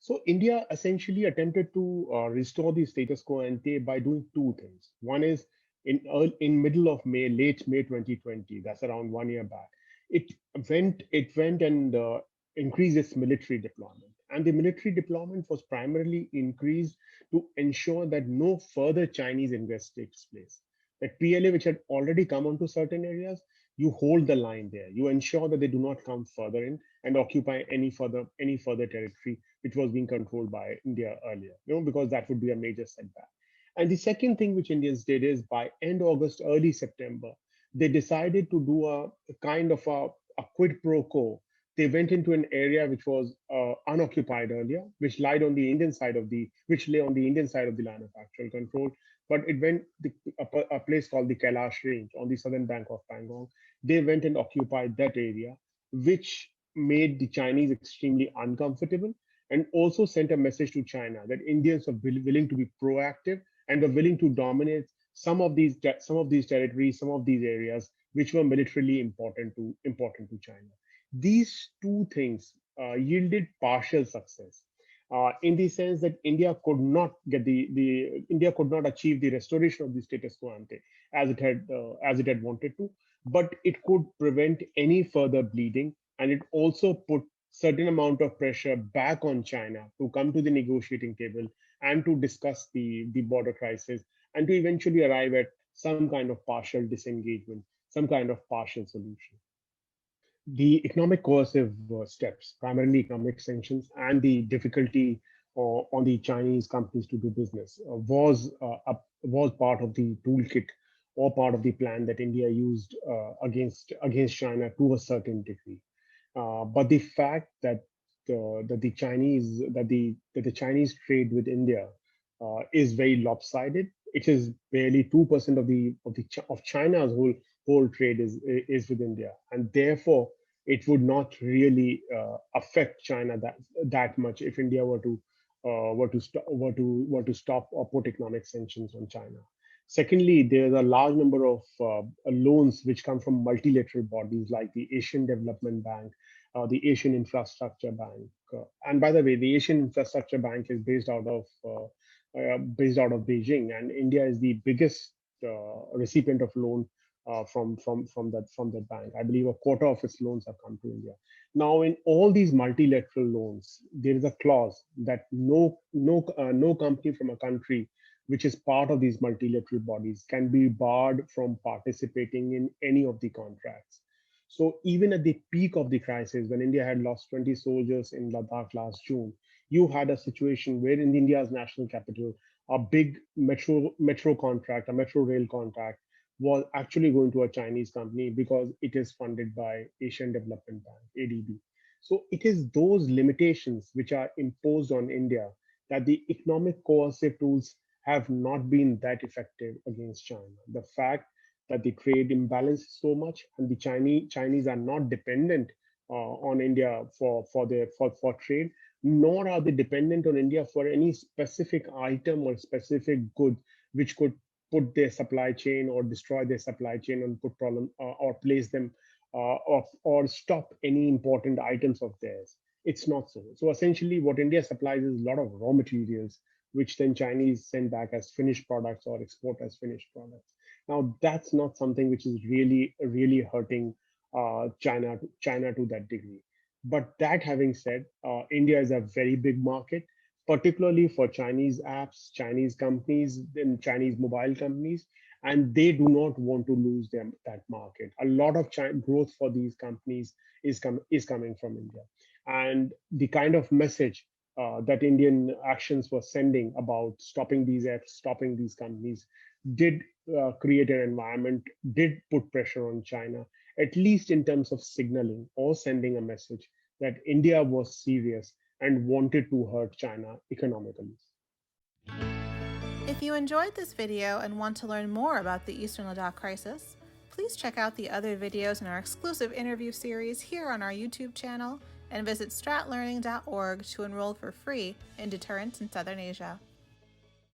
So India essentially attempted to restore the status quo ante by doing two things. One is in middle of May, late May 2020, that's around 1 year back, it it went and increased its military deployment. And the military deployment was primarily increased to ensure that no further Chinese invest takes place. That PLA, which had already come onto certain areas, you hold the line there. You ensure that they do not come further in and occupy any further territory which was being controlled by India earlier, because that would be a major setback. And the second thing which Indians did is by end August, early September, they decided to do a kind of a quid pro quo. They went into an area which was unoccupied earlier, which lay on the Indian side of the line of actual control. But it went a place called the Kailash Range on the southern bank of Pangong. They went and occupied that area, which made the Chinese extremely uncomfortable and also sent a message to China that Indians are willing to be proactive and are willing to dominate some of these territories, some of these areas which were militarily important to China. These two things yielded partial success. In the sense that India could not achieve the restoration of the status quo ante as it had wanted to, but it could prevent any further bleeding, and it also put certain amount of pressure back on China to come to the negotiating table and to discuss the border crisis and to eventually arrive at some kind of partial disengagement, some kind of partial solution. The economic coercive steps, primarily economic sanctions, and the difficulty on the Chinese companies to do business was part of the toolkit or part of the plan that India used against China to a certain degree. But the fact that the Chinese trade with India is very lopsided. It is barely 2% of China's whole trade is with India, and therefore it would not really affect China that much if India were to stop or put economic sanctions on China. Secondly, there's a large number of loans which come from multilateral bodies like the Asian Development Bank, the Asian Infrastructure Bank. And by the way, the Asian Infrastructure Bank is based out of Beijing, and India is the biggest recipient of loan from that bank. I believe a quarter of its loans have come to India. Now, in all these multilateral loans, there is a clause that no company from a country which is part of these multilateral bodies can be barred from participating in any of the contracts. So even at the peak of the crisis, when India had lost 20 soldiers in Ladakh last June, you had a situation where in India's national capital, a big metro contract, a metro rail contract, was actually going to a Chinese company because it is funded by Asian Development Bank, ADB. So it is those limitations which are imposed on India that the economic coercive tools have not been that effective against China. The fact that the trade imbalance is so much, and the Chinese are not dependent on India for trade, nor are they dependent on India for any specific item or specific good which could put their supply chain or destroy their supply chain and put problem or place them or stop any important items of theirs. It's not so. So essentially, what India supplies is a lot of raw materials, which then Chinese send back as finished products or export as finished products. Now, that's not something which is really hurting China to that degree. But that having said, India is a very big market, particularly for Chinese apps, Chinese companies, and Chinese mobile companies, and they do not want to lose that market. A lot of growth for these companies is coming from India, and the kind of message that Indian actions were sending about stopping these apps, stopping these companies, did create an environment, did put pressure on China, at least in terms of signaling or sending a message that India was serious and wanted to hurt China economically. If you enjoyed this video and want to learn more about the Eastern Ladakh Crisis, please check out the other videos in our exclusive interview series here on our YouTube channel and visit stratlearning.org to enroll for free in Deterrence in Southern Asia.